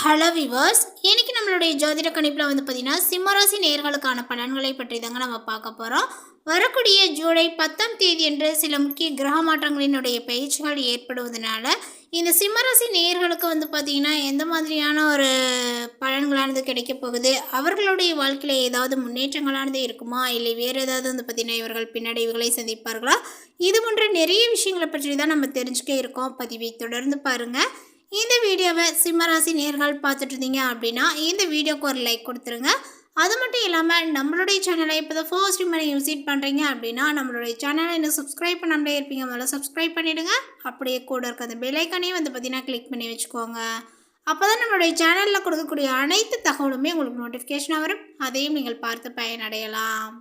Hello viewers, இன்னைக்கு நம்மளுடைய ஜோதிட கணிப்பில் பார்த்தீங்கன்னா சிம்மராசி நேயர்களுக்கான பலன்களை பற்றி தாங்க நம்ம பார்க்க போகிறோம். வரக்கூடிய ஜூலை 10ஆம் தேதி என்று சில முக்கிய கிரக மாற்றங்களினுடைய பயிற்சிகள் ஏற்படுவதனால இந்த சிம்மராசி நேயர்களுக்கு பார்த்தீங்கன்னா எந்த மாதிரியான ஒரு பலன்களானது கிடைக்க போகுது, அவர்களுடைய வாழ்க்கையில் ஏதாவது முன்னேற்றங்களானது இருக்குமா, இல்லை வேறு ஏதாவது பார்த்தீங்கன்னா இவர்கள் பின்னடைவுகளை சந்திப்பார்களா, இது போன்ற நிறைய விஷயங்களை பற்றி தான் நம்ம தெரிஞ்சுக்க இருக்கோம். பதிவை தொடர்ந்து பாருங்கள். இந்த வீடியோவை சிம்மராசி நேர்கள் பார்த்துட்டு இருந்தீங்க அப்படின்னா இந்த வீடியோக்கு ஒரு லைக் கொடுத்துருங்க. அது மட்டும் இல்லாமல் நம்மளுடைய சேனலை இப்போ தான் ஃபர்ஸ்ட் டைம் விசிட் பண்ணுறீங்க அப்படின்னா நம்மளுடைய சேனலை இன்னும் சப்ஸ்கிரைப் பண்ணாமலே இருப்பீங்க, முதல்ல சப்ஸ்கிரைப் பண்ணிவிடுங்க. அப்படியே கூட இருக்க அந்த பெல்லைக்கானையும் பார்த்தீங்கன்னா கிளிக் பண்ணி வச்சுக்கோங்க. அப்போ தான் நம்மளுடைய சேனலில் கொடுக்கக்கூடிய அனைத்து தகவலுமே உங்களுக்கு நோட்டிஃபிகேஷனாக வரும், அதையும் நீங்கள் பார்த்து பயனடையலாம்.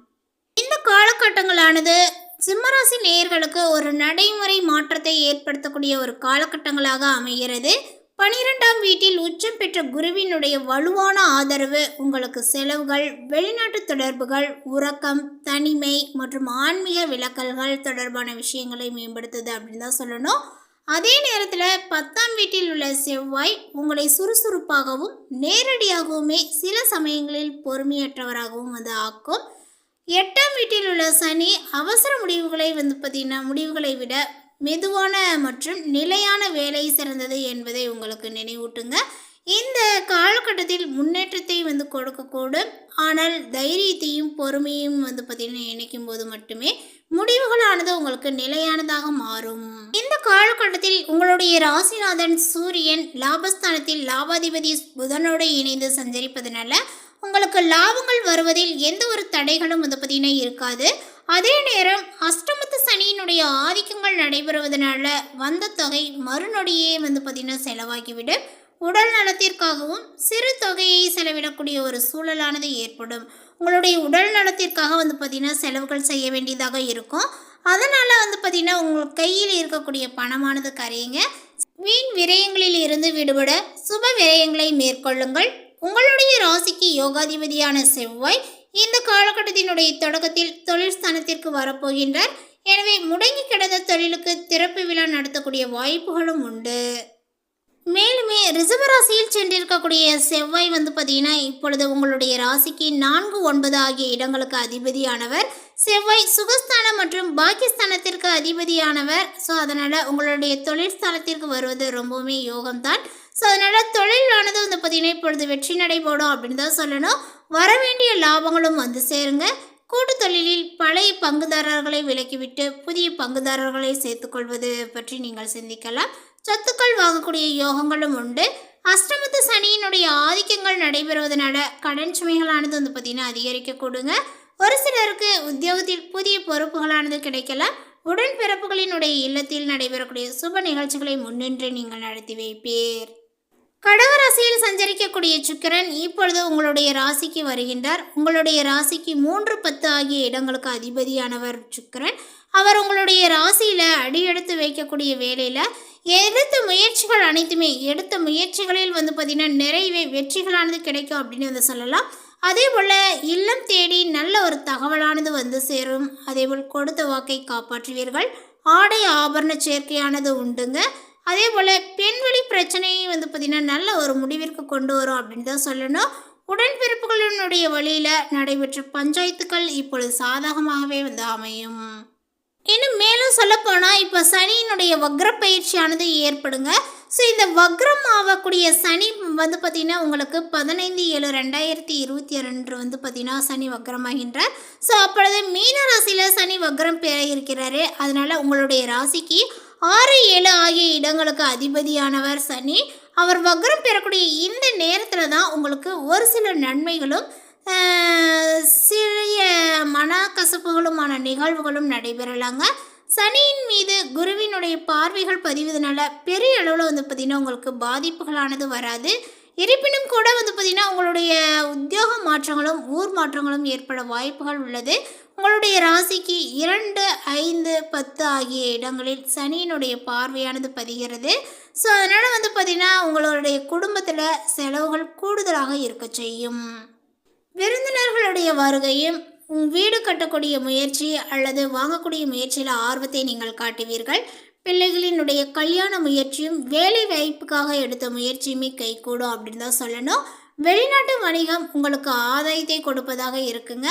இந்த காலகட்டங்களானது சிம்மராசி நேயர்களுக்கு ஒரு நடைமுறை மாற்றத்தை ஏற்படுத்தக்கூடிய ஒரு காலகட்டங்களாக அமைகிறது. 12ஆம் வீட்டில் உச்சம் பெற்ற குருவினுடைய வலுவான ஆதரவு உங்களுக்கு செலவுகள், வெளிநாட்டு தொடர்புகள், உறக்கம், தனிமை மற்றும் ஆன்மீக விலக்கல்கள் தொடர்பான விஷயங்களை மேம்படுத்துது அப்படின்னு தான் சொல்லணும். அதே நேரத்தில் 10ஆம் வீட்டில் உள்ள செவ்வாய் உங்களை சுறுசுறுப்பாகவும் நேரடியாகவுமே சில சமயங்களில் பொறுமையற்றவராகவும் ஆக்கும். 8ஆம் வீட்டில் உள்ள சனி அவசர முடிவுகளை பார்த்தீங்கன்னா முடிவுகளை விட மெதுவான மற்றும் நிலையான வேலை சிறந்தது என்பதை உங்களுக்கு நினைவூட்டுங்க. இந்த காலகட்டத்தில் முன்னேற்றத்தை கொடுக்கக்கூடும், ஆனால் தைரியத்தையும் பொறுமையும் பார்த்தீங்கன்னா இணைக்கும் போது மட்டுமே முடிவுகளானது உங்களுக்கு நிலையானதாக மாறும். இந்த காலகட்டத்தில் உங்களுடைய ராசிநாதன் சூரியன் லாபஸ்தானத்தில் லாபாதிபதி புதனோடு இணைந்து சஞ்சரிப்பதனால உங்களுக்கு லாபங்கள் வருவதில் எந்த ஒரு தடைகளும் பார்த்தீங்கன்னா இருக்காது. அதே நேரம் அஷ்டமத்து சனியினுடைய ஆதிக்கங்கள் நடைபெறுவதனால வந்த தொகை மறுநொடியே பார்த்தீங்கன்னா செலவாகிவிடும். உடல் நலத்திற்காகவும் சிறு தொகையை செலவிடக்கூடிய ஒரு சூழலானது ஏற்படும். உங்களுடைய உடல் நலத்திற்காக பார்த்தீங்கன்னா செலவுகள் செய்ய வேண்டியதாக இருக்கும். அதனால் பார்த்தீங்கன்னா உங்கள் கையில் இருக்கக்கூடிய பணமானது கரையுங்க. வீண் விரயங்களில் இருந்து விடுபட சுப விரயங்களை மேற்கொள்ளுங்கள். உங்களுடைய ராசிக்கு யோகாதிபதியான செவ்வாய் இந்த காலகட்டத்தினுடைய தொடக்கத்தில் தொழில் ஸ்தானத்திற்கு வரப்போகின்றார். எனவே முடங்கி கிடந்த தொழிலுக்கு திறப்பு விழா நடத்தக்கூடிய வாய்ப்புகளும் உண்டு. மேலுமே ரிஷபராசியில் சென்றிருக்கக்கூடிய செவ்வாய் பார்த்தீங்கன்னா இப்பொழுது உங்களுடைய ராசிக்கு 4, 9 ஆகிய இடங்களுக்கு அதிபதியானவர். செவ்வாய் சுகஸ்தானம் மற்றும் பாக்கியஸ்தானத்திற்கு அதிபதியானவர். ஸோ அதனால் உங்களுடைய தொழில் ஸ்தானத்திற்கு வருவது ரொம்பவுமே யோகம்தான். ஸோ அதனால் தொழிலானது பார்த்தீங்கன்னா இப்பொழுது வெற்றி நடைபோடும் அப்படின்னு தான் சொல்லணும். வரவேண்டிய லாபங்களும் சேருங்க. கூட்டு தொழிலில் பழைய பங்குதாரர்களை விலக்கிவிட்டு புதிய பங்குதாரர்களை சேர்த்துக்கொள்வது பற்றி நீங்கள் சிந்திக்கலாம். சொத்துக்கள் வாங்கக்கூடிய யோகங்களும் உண்டு. அஷ்டமத்து சனியினுடைய ஆதிக்கங்கள் நடைபெறுவதனால கடன் சுமைகளானது பார்த்தீங்கன்னா அதிகரிக்க கொடுங்க. ஒரு சிலருக்கு உத்தியோகத்தில் புதிய பொறுப்புகளானது கிடைக்கலாம். உடன்பிறப்புகளினுடைய இல்லத்தில் நடைபெறக்கூடிய சுப நிகழ்ச்சிகளை முன்னின்று நீங்கள் நடத்தி வைப்பீர். கடகராசியில் சஞ்சரிக்கக்கூடிய சுக்கிரன் இப்பொழுது உங்களுடைய ராசிக்கு வருகின்றார். உங்களுடைய ராசிக்கு 3, 10 ஆகிய இடங்களுக்கு அதிபதியானவர் சுக்கிரன். அவர் உங்களுடைய ராசியில் அடியெடுத்து வைக்கக்கூடிய வேலையில் எடுத்த முயற்சிகள் அனைத்துமே எடுத்த முயற்சிகளில் பார்த்தீங்கன்னா நிறைவே வெற்றிகளானது கிடைக்கும் அப்படின்னு சொல்லலாம். அதே போல் இல்லம் தேடி நல்ல ஒரு தகவலானது சேரும். அதேபோல் கொடுத்த வாக்கை காப்பாற்றுவீர்கள். ஆடை ஆபரண சேர்க்கையானது உண்டுங்க. அதே போல் பெண்வெளி பிரச்சனையை பார்த்தீங்கன்னா நல்ல ஒரு முடிவிற்கு கொண்டு வரும் அப்படின்னு தான் சொல்லணும். உடன்பிறப்புகளினுடைய வழியில் நடைபெற்ற பஞ்சாயத்துக்கள் இப்பொழுது சாதகமாகவே அமையும். இன்னும் மேலும் சொல்லப்போனால் இப்போ சனியினுடைய வக்ர பயிற்சியானது ஏற்படுங்க. ஸோ இந்த வக்ரம் ஆகக்கூடிய சனி பார்த்தீங்கன்னா உங்களுக்கு 15/7/2022 பார்த்தீங்கன்னா சனி வக்ரமாகின்றார். ஸோ அப்பொழுது மீன ராசியில் சனி வக்ரம் பெற இருக்கிறாரு. அதனால் உங்களுடைய ராசிக்கு 6, 7 ஆகிய இடங்களுக்கு அதிபதியானவர் சனி. அவர் வக்ரம் பெறக்கூடிய இந்த நேரத்தில் தான் உங்களுக்கு ஒரு சில நன்மைகளும் சிறிய மனக்கசப்புகளுமான நிகழ்வுகளும் நடைபெறலாங்க. சனியின் மீது குருவினுடைய பார்வைகள் பதிவதனால பெரிய அளவில் பார்த்தீங்கன்னா உங்களுக்கு பாதிப்புகளானது வராது. இருப்பினும் கூட பார்த்தீங்கன்னா உங்களுடைய உத்தியோக மாற்றங்களும் ஊர் மாற்றங்களும் ஏற்பட வாய்ப்புகள் உள்ளது. உங்களுடைய ராசிக்கு 2, 5, 10 ஆகிய இடங்களில் சனியினுடைய பார்வையானது பதிகிறது. ஸோ அதனால் பார்த்தீங்கன்னா உங்களுடைய குடும்பத்தில் செலவுகள் கூடுதலாக இருக்க செய்யும். விருந்தினர்களுடைய வருகையும் வீடு கட்டக்கூடிய முயற்சி அல்லது வாங்கக்கூடிய முயற்சியில் ஆர்வத்தை நீங்கள் காட்டுவீர்கள். பிள்ளைகளினுடைய கல்யாண முயற்சியும் வேலை வாய்ப்புக்காக எடுத்த முயற்சியுமே கைகூடும் அப்படின்னு தான் சொல்லணும். வெளிநாட்டு வணிகம் உங்களுக்கு ஆதாயத்தை கொடுப்பதாக இருக்குங்க.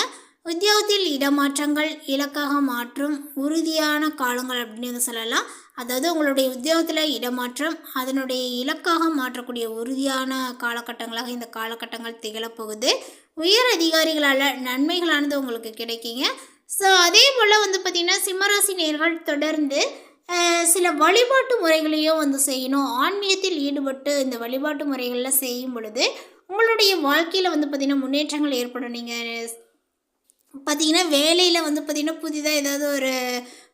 உத்தியோகத்தில் இடமாற்றங்கள் இலக்காக மாற்றும் உறுதியான காலங்கள் அப்படின்னு சொல்லலாம். அதாவது உங்களுடைய உத்தியோகத்தில் இடமாற்றம் அதனுடைய இலக்காக மாற்றக்கூடிய உறுதியான காலகட்டங்களாக இந்த காலகட்டங்கள் திகழப்போகுது. உயர் அதிகாரிகளால் நன்மைகளானது உங்களுக்கு கிடைக்குங்க. ஸோ அதே போல் பார்த்திங்கன்னா சிம்மராசி நேயர்கள் தொடர்ந்து சில வழிபாட்டு முறைகளையும் செய்யணும். ஆன்மீகத்தில் ஈடுபட்டு இந்த வழிபாட்டு முறைகளில் செய்யும் பொழுது உங்களுடைய வாழ்க்கையில் பார்த்திங்கன்னா முன்னேற்றங்கள் ஏற்படும். நீங்கள் பார்த்திங்கன்னா வேலையில் பார்த்திங்கன்னா புதிதாக ஏதாவது ஒரு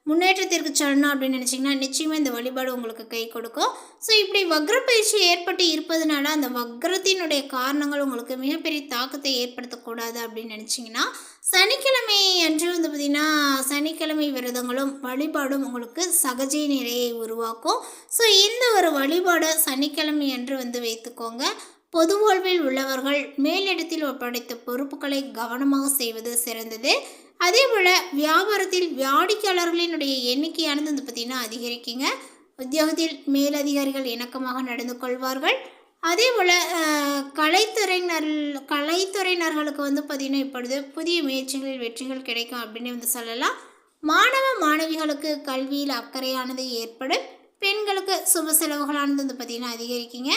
முன்னேற்றத்திற்கு சொல்லணும் அப்படின்னு நினச்சிங்கன்னா நிச்சயமாக இந்த வழிபாடு உங்களுக்கு கை கொடுக்கும். ஸோ இப்படி வக்ர பயிற்சி ஏற்பட்டு இருப்பதுனால அந்த வக்ரத்தினுடைய காரணங்கள் உங்களுக்கு மிகப்பெரிய தாக்கத்தை ஏற்படுத்தக்கூடாது அப்படின்னு நினச்சிங்கன்னா சனிக்கிழமை அன்று பார்த்திங்கன்னா சனிக்கிழமை விரதங்களும் வழிபாடும் உங்களுக்கு சகஜ நிலையை உருவாக்கும். ஸோ இந்த ஒரு வழிபாடை சனிக்கிழமை அன்று வைத்துக்கோங்க. பொது வாழ்வில் உள்ளவர்கள் மேலிடத்தில் ஒப்படைத்த பொறுப்புகளை கவனமாக செய்வது சிறந்தது. அதே போல் வியாபாரத்தில் வாடிக்கையாளர்களினுடைய எண்ணிக்கையானது பார்த்திங்கன்னா அதிகரிக்குங்க. உத்தியோகத்தில் மேலதிகாரிகள் இணக்கமாக நடந்து கொள்வார்கள். அதே போல் கலைத்துறையினர்களுக்கு பார்த்திங்கன்னா இப்பொழுது புதிய முயற்சிகளில் வெற்றிகள் கிடைக்கும் அப்படின்னு சொல்லலாம். மாணவ மாணவிகளுக்கு கல்வியில் அக்கறையானது ஏற்படும். பெண்களுக்கு சுப செலவுகளானது பார்த்திங்கன்னா அதிகரிக்குங்க.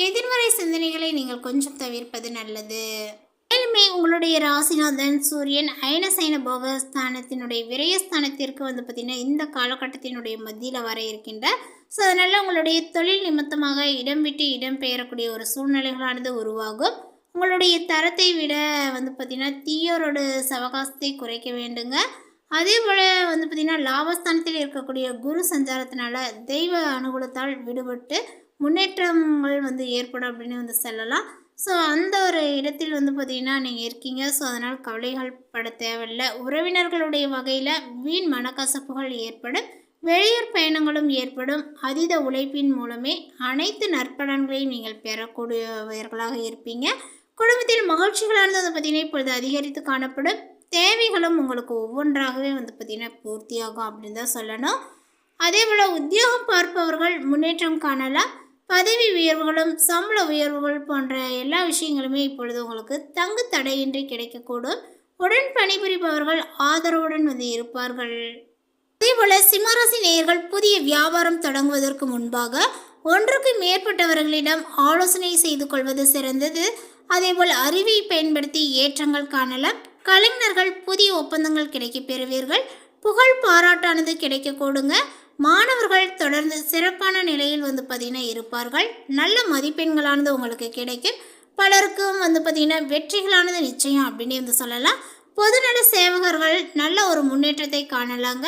எதிர்மறை சிந்தனைகளை நீங்கள் கொஞ்சம் தவிர்ப்பது நல்லது. மேலுமே உங்களுடைய ராசிநாதன் சூரியன் அயனசைன போகஸ்தானத்தினுடைய விரயஸ்தானத்திற்கு பார்த்திங்கன்னா இந்த காலகட்டத்தினுடைய மத்தியில் வர இருக்கின்ற. ஸோ அதனால் உங்களுடைய தொழில் நிமித்தமாக இடம் விட்டு இடம் பெயரக்கூடிய ஒரு சூழ்நிலைகளானது உருவாகும். உங்களுடைய தரத்தை விட பார்த்திங்கன்னா தீயோரோட சவகாசத்தை குறைக்க வேண்டுங்க. அதே போல் பார்த்திங்கன்னா லாபஸ்தானத்தில் இருக்கக்கூடிய குரு சஞ்சாரத்தினால தெய்வ அனுகூலத்தால் விடுபட்டு முன்னேற்றங்கள் ஏற்படும் அப்படின்னு சொல்லலாம். ஸோ அந்த ஒரு இடத்தில் பார்த்திங்கன்னா நீங்கள் இருக்கீங்க. ஸோ அதனால் கவலைகள் பட தேவையில்லை. உறவினர்களுடைய வகையில் வீண் மனக்கசப்புகள் ஏற்படும். வெளியூர் பயணங்களும் ஏற்படும். அதீத உழைப்பின் மூலமே அனைத்து நற்பலன்களையும் நீங்கள் பெறக்கூடியவர்களாக இருப்பீங்க. குடும்பத்தில் மகிழ்ச்சிகளானது பார்த்திங்கன்னா இப்பொழுது அதிகரித்து காணப்படும். தேவைகளும் உங்களுக்கு ஒவ்வொன்றாகவே பார்த்திங்கன்னா பூர்த்தியாகும் அப்படின்னு தான் சொல்லணும். அதே போல் உத்தியோகம் பார்ப்பவர்கள் முன்னேற்றம் காணலாம். பதவி உயர்வுகளும் சம்பள உயர்வுகள் போன்ற எல்லா விஷயங்களுமே இப்பொழுது உங்களுக்கு தங்கு தடையின்றி கிடைக்கக்கூடும். உடன் பணிபுரிபவர்கள் ஆதரவுடன் இருப்பார்கள். அதேபோல் சிம்மராசி நேயர்கள் புதிய வியாபாரம் தொடங்குவதற்கு முன்பாக ஒன்றுக்கு மேற்பட்டவர்களிடம் ஆலோசனை செய்து கொள்வது சிறந்தது. அதேபோல் அறிவை பயன்படுத்தி ஏற்றங்கள் காணலாம். கலைஞர்கள் புதிய ஒப்பந்தங்கள் கிடைக்க பெறுவீர்கள். புகழ் பாராட்டானது கிடைக்கக்கூடுங்க. மாணவர்கள் தொடர்ந்து சிறப்பான நிலையில் பார்த்திங்கன்னா இருப்பார்கள். நல்ல மதிப்பெண்களானது உங்களுக்கு கிடைக்கும். பலருக்கும் பார்த்திங்கன்னா வெற்றிகளானது நிச்சயம் அப்படின்னு சொல்லலாம். பொதுநல சேவகர்கள் நல்ல ஒரு முன்னேற்றத்தை காணலாங்க.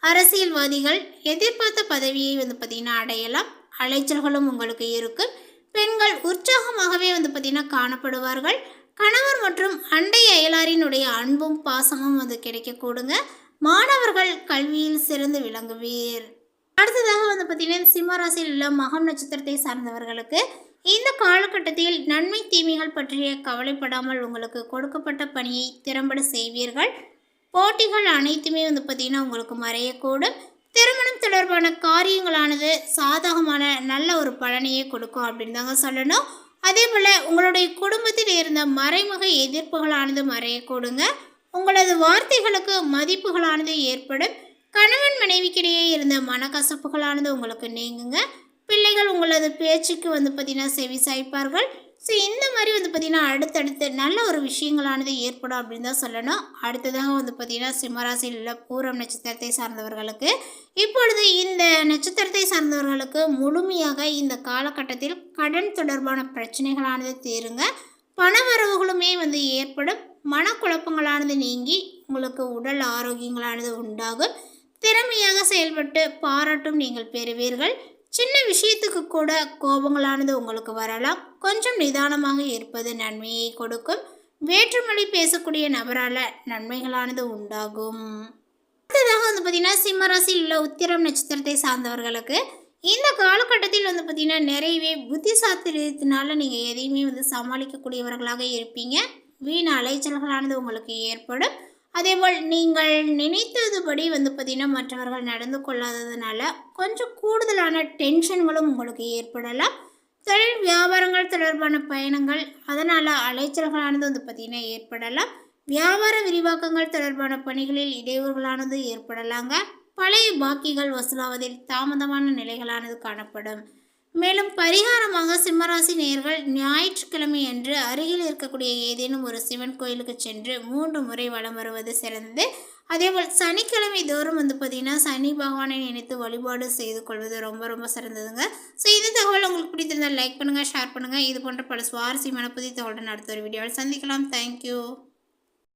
அரசியல்வாதிகள் எதிர்பார்த்த பதவியை பார்த்திங்கன்னா அடையலாம். அலைச்சல்களும் உங்களுக்கு இருக்கும். பெண்கள் உற்சாகமாகவே பார்த்திங்கன்னா காணப்படுவார்கள். கணவர் மற்றும் அண்டை அயலாரினுடைய அன்பும் பாசமும் கிடைக்கக்கூடுங்க. மாணவர்கள் கல்வியில் சிறந்து விளங்குவீர். அடுத்ததாக பார்த்திங்கன்னா சிம்மராசியில் உள்ள மகம் நட்சத்திரத்தை சார்ந்தவர்களுக்கு இந்த காலகட்டத்தில் நன்மை தீமைகள் பற்றிய கவலைப்படாமல் உங்களுக்கு கொடுக்கப்பட்ட பணியை திறம்பட செய்வீர்கள். போட்டிகள் அனைத்துமே பார்த்திங்கன்னா உங்களுக்கு மறையக்கூடும். திருமணம் தொடர்பான காரியங்களானது சாதகமான நல்ல ஒரு பலனையே கொடுக்கும் அப்படின்னு தாங்க சொல்லணும். அதே போல் உங்களுடைய குடும்பத்தில் இருந்த மறைமுக எதிர்ப்புகளானது மறையக்கூடுங்க. உங்களது வார்த்தைகளுக்கு மதிப்புகளானது ஏற்படும். கணவன் மனைவிக்கிடையே இருந்த மனக்கசப்புகளானது உங்களுக்கு நீங்குங்க. பிள்ளைகள் உங்களது பேச்சுக்கு பார்த்திங்கன்னா செவி சாய்ப்பார்கள். ஸோ இந்த மாதிரி பார்த்திங்கன்னா அடுத்தடுத்து நல்ல ஒரு விஷயங்களானது ஏற்படும் அப்படின்னு தான் சொல்லணும். அடுத்ததாக பார்த்திங்கன்னா சிம்மராசியில் உள்ள பூரம் நட்சத்திரத்தை சார்ந்தவர்களுக்கு இப்பொழுது இந்த நட்சத்திரத்தை சார்ந்தவர்களுக்கு முழுமையாக இந்த காலகட்டத்தில் கடன் தொடர்பான பிரச்சனைகளானது தீருங்க. பணவரவுகளுமே ஏற்படும். மனக்குழப்பங்களானது நீங்கி உங்களுக்கு உடல் ஆரோக்கியங்களானது உண்டாகும். திறமையாக செயல்பட்டு பாராட்டும் நீங்கள் பெறுவீர்கள். சின்ன விஷயத்துக்கு கூட கோபங்களானது உங்களுக்கு வரலாம். கொஞ்சம் நிதானமாக இருப்பது நன்மையை கொடுக்கும். வேற்றுமொழி பேசக்கூடிய நபரால் நன்மைகளானது உண்டாகும். அடுத்ததாக பார்த்திங்கன்னா சிம்மராசியில் உள்ள உத்திரம் நட்சத்திரத்தை சார்ந்தவர்களுக்கு இந்த காலகட்டத்தில் பார்த்திங்கன்னா நிறையவே புத்திசாத்திரத்தினால நீங்கள் எதையுமே சமாளிக்கக்கூடியவர்களாக இருப்பீங்க. வீண் அலைச்சல்களானது உங்களுக்கு ஏற்படும். அதேபோல் நீங்கள் நினைத்ததுபடி பார்த்திங்கன்னா மற்றவர்கள் நடந்து கொள்ளாததுனால கொஞ்சம் கூடுதலான டென்ஷன்களும் உங்களுக்கு ஏற்படலாம். தொழில் வியாபாரங்கள் தொடர்பான பயணங்கள் அதனால் அலைச்சல்களானது பார்த்திங்கன்னா ஏற்படலாம். வியாபார விரிவாக்கங்கள் தொடர்பான பணிகளில் இடையூறுகளானது ஏற்படலாங்க. பழைய பாக்கிகள் வசூலாவதில் தாமதமான நிலைகளானது காணப்படும். மேலும் பரிகாரமாக சிம்மராசி நேயர்கள் ஞாயிற்றுக்கிழமை அன்று அருகில் இருக்கக்கூடிய ஏதேனும் ஒரு சிவன் கோயிலுக்கு சென்று 3 முறை வலம் வருவது சிறந்தது. அதேபோல் சனிக்கிழமை தோறும் பார்த்திங்கன்னா சனி பகவானை நினைத்து வழிபாடு செய்து கொள்வது ரொம்ப ரொம்ப சிறந்ததுங்க. ஸோ இந்த தகவல் உங்களுக்கு பிடித்திருந்தால் லைக் பண்ணுங்கள், ஷேர் பண்ணுங்கள். இது போன்ற பல சுவாரஸ்யமான புதிய தகவலுடன் அடுத்த ஒரு வீடியோவில் சந்திக்கலாம். தேங்க்யூ.